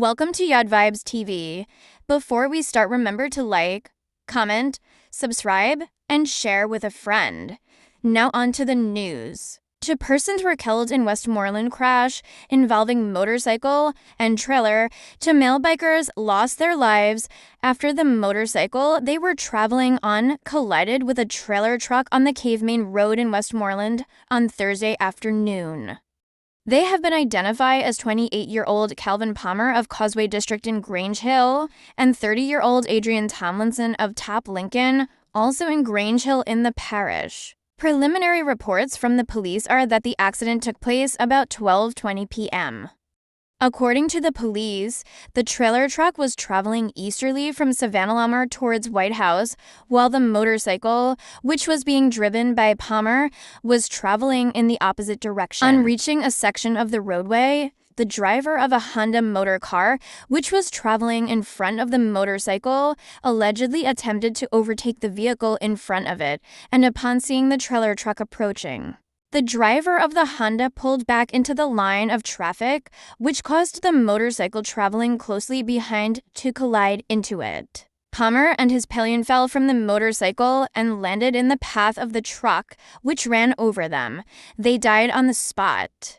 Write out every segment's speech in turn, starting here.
Welcome to Yawdvybz TV. Before we start, remember to like, comment, subscribe, and share with a friend. Now on to the news. Two persons were killed in Westmoreland crash involving motorcycle and trailer. Two male bikers lost their lives after the motorcycle they were traveling on collided with a trailer truck on the Caveman Road in Westmoreland on Thursday afternoon. They have been identified as 28-year-old Calvin Palmer of Causeway District in Grange Hill and 30-year-old Adrian Tomlinson of Top Lincoln, also in Grange Hill in the parish. Preliminary reports from the police are that the accident took place about 12:20 p.m. According to the police, the trailer truck was traveling easterly from Savannah towards White House, while the motorcycle, which was being driven by Palmer, was traveling in the opposite direction. On reaching a section of the roadway, the driver of a Honda motor car, which was traveling in front of the motorcycle, allegedly attempted to overtake the vehicle in front of it, and upon seeing the trailer truck approaching, the driver of the Honda pulled back into the line of traffic, which caused the motorcycle traveling closely behind to collide into it. Palmer and his pillion fell from the motorcycle and landed in the path of the truck, which ran over them. They died on the spot.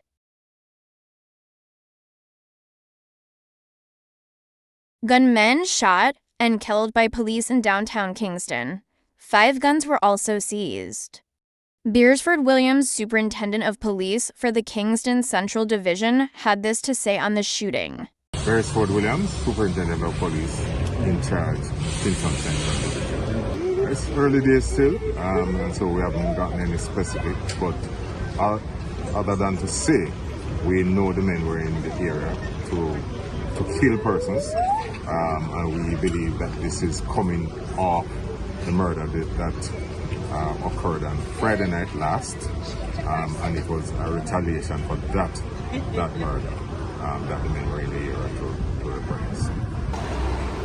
Gunmen shot and killed by police in downtown Kingston. 5 guns were also seized. Beresford Williams, superintendent of police for the Kingston Central Division, had this to say on the shooting. Beresford Williams, superintendent of police in charge, Kingston Central Division. It's early days still, and so we haven't gotten any specifics, but other than to say, we know the men were in the area to kill persons, and we believe that this is coming off the murder that occurred on Friday night last, and it was a retaliation for that murder that the men were in the area to reprise.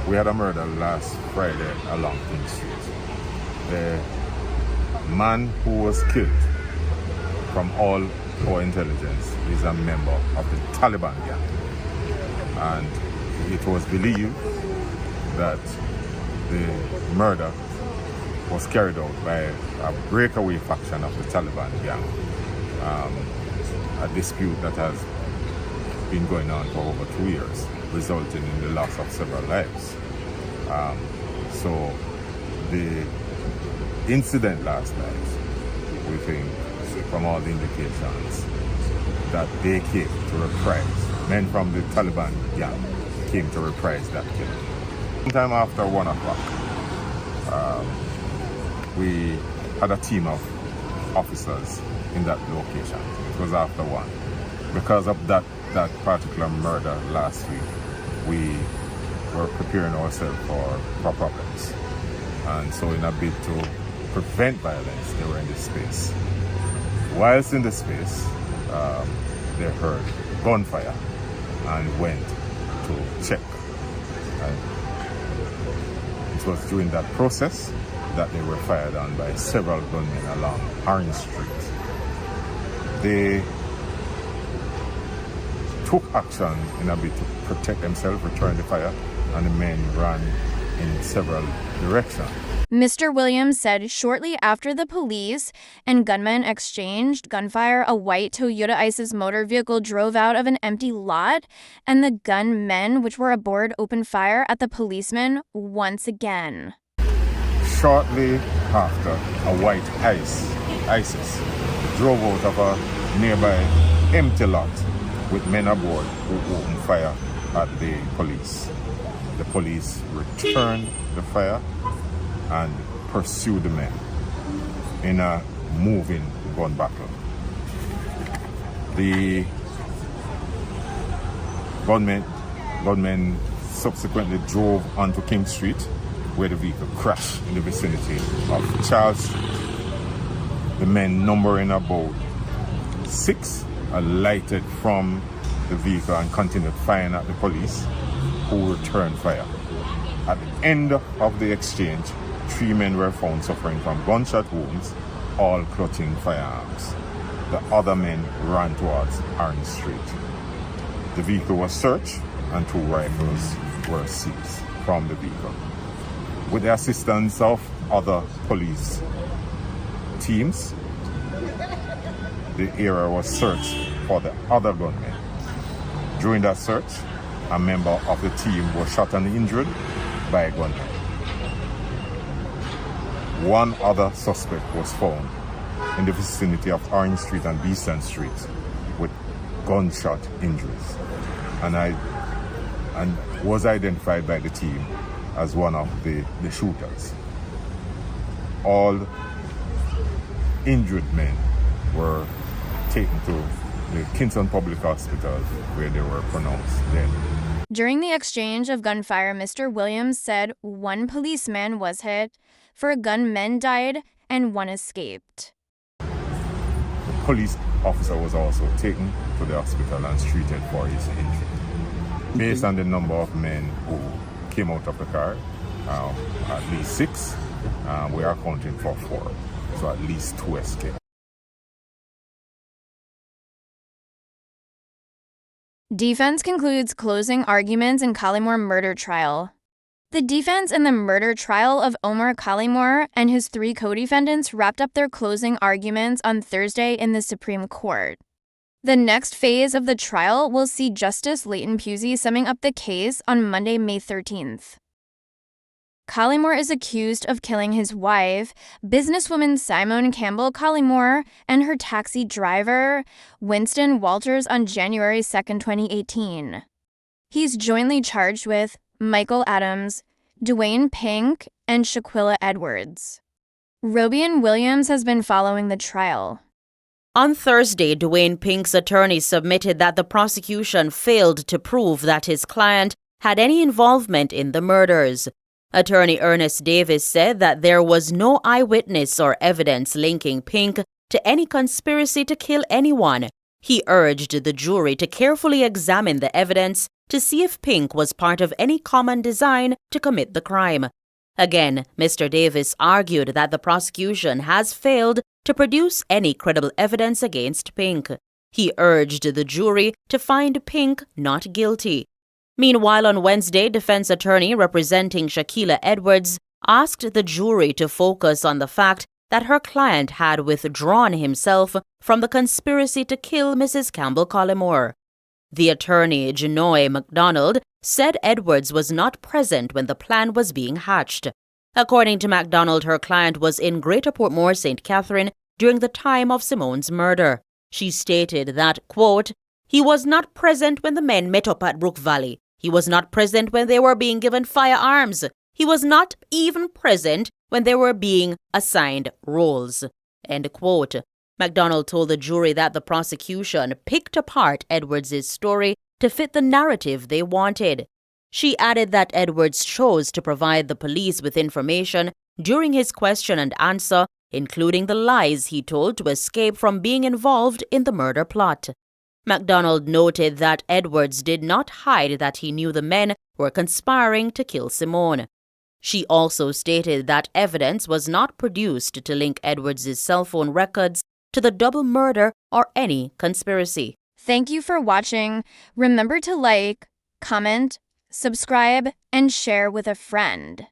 We had a murder last Friday along King Street. The man who was killed, from all our intelligence, is a member of the Taliban gang, and it was believed that the murder was carried out by a breakaway faction of the Taliban gang, a dispute that has been going on for over 2 years, resulting in the loss of several lives. So the incident last night, we think, from all the indications, that they came to reprise, men from the Taliban gang came to reprise that killing. Sometime after 1 o'clock, we had a team of officers in that location. It was after 1. Because of that particular murder last week, we were preparing ourselves for problems. And so in a bid to prevent violence, they were in this space. Whilst in the space, they heard gunfire and went to check. And it was during that process that they were fired on by several gunmen along Orange Street. They took action in a bid to protect themselves, return the fire, and the men ran in several directions. Mr. Williams said shortly after the police and gunmen exchanged gunfire, a white Toyota Isis motor vehicle drove out of an empty lot, and the gunmen, which were aboard, opened fire at the policemen once again. Shortly after, a white Isis drove out of a nearby empty lot with men aboard who opened fire at the police. The police returned the fire and pursued the men in a moving gun battle. The gunmen subsequently drove onto King Street, where the vehicle crashed in the vicinity of Charles Street. The men, numbering about 6, alighted from the vehicle and continued firing at the police, who returned fire. At the end of the exchange, 3 men were found suffering from gunshot wounds, all clutching firearms. The other men ran towards Orange Street. The vehicle was searched and 2 rifles were seized from the vehicle. With the assistance of other police teams, the area was searched for the other gunmen. During that search, a member of the team was shot and injured by a gunman. One other suspect was found in the vicinity of Orange Street and Beeson Street with gunshot injuries, and was identified by the team as one of the shooters. All injured men were taken to the Kingston Public Hospital, where they were pronounced dead. During the exchange of gunfire, Mr. Williams said 1 policeman was hit, 4 gunmen died, and 1 escaped. The police officer was also taken to the hospital and treated for his injury. Based on the number of men who came out of the car, at least 6, we are accounting for 4, so at least 2 escaped. Defense concludes closing arguments in Collymore murder trial. The defense in the murder trial of Omar Collymore and his 3 co-defendants wrapped up their closing arguments on Thursday in the Supreme Court. The next phase of the trial will see Justice Leighton Pusey summing up the case on Monday, May 13th. Collymore is accused of killing his wife, businesswoman Simone Campbell Collymore, and her taxi driver, Winston Walters, on January 2, 2018. He's jointly charged with Michael Adams, Dwayne Pink, and Shaquilla Edwards. Robian Williams has been following the trial. On Thursday, Dwayne Pink's attorney submitted that the prosecution failed to prove that his client had any involvement in the murders. Attorney Ernest Davis said that there was no eyewitness or evidence linking Pink to any conspiracy to kill anyone. He urged the jury to carefully examine the evidence to see if Pink was part of any common design to commit the crime. Again, Mr. Davis argued that the prosecution has failed to produce any credible evidence against Pink. He urged the jury to find Pink not guilty. Meanwhile, on Wednesday, defense attorney representing Shaquilla Edwards asked the jury to focus on the fact that her client had withdrawn himself from the conspiracy to kill Mrs. Campbell Collymore. The attorney, Janoy MacDonald, said Edwards was not present when the plan was being hatched. According to MacDonald, her client was in Greater Portmore, St. Catherine during the time of Simone's murder. She stated that, quote, "He was not present when the men met up at Brook Valley. He was not present when they were being given firearms. He was not even present when they were being assigned roles." End quote. MacDonald told the jury that the prosecution picked apart Edwards' story to fit the narrative they wanted. She added that Edwards chose to provide the police with information during his question and answer, including the lies he told to escape from being involved in the murder plot. MacDonald noted that Edwards did not hide that he knew the men were conspiring to kill Simone. She also stated that evidence was not produced to link Edwards' cell phone records to the double murder or any conspiracy. Thank you for watching. Remember to like, comment, subscribe, and share with a friend.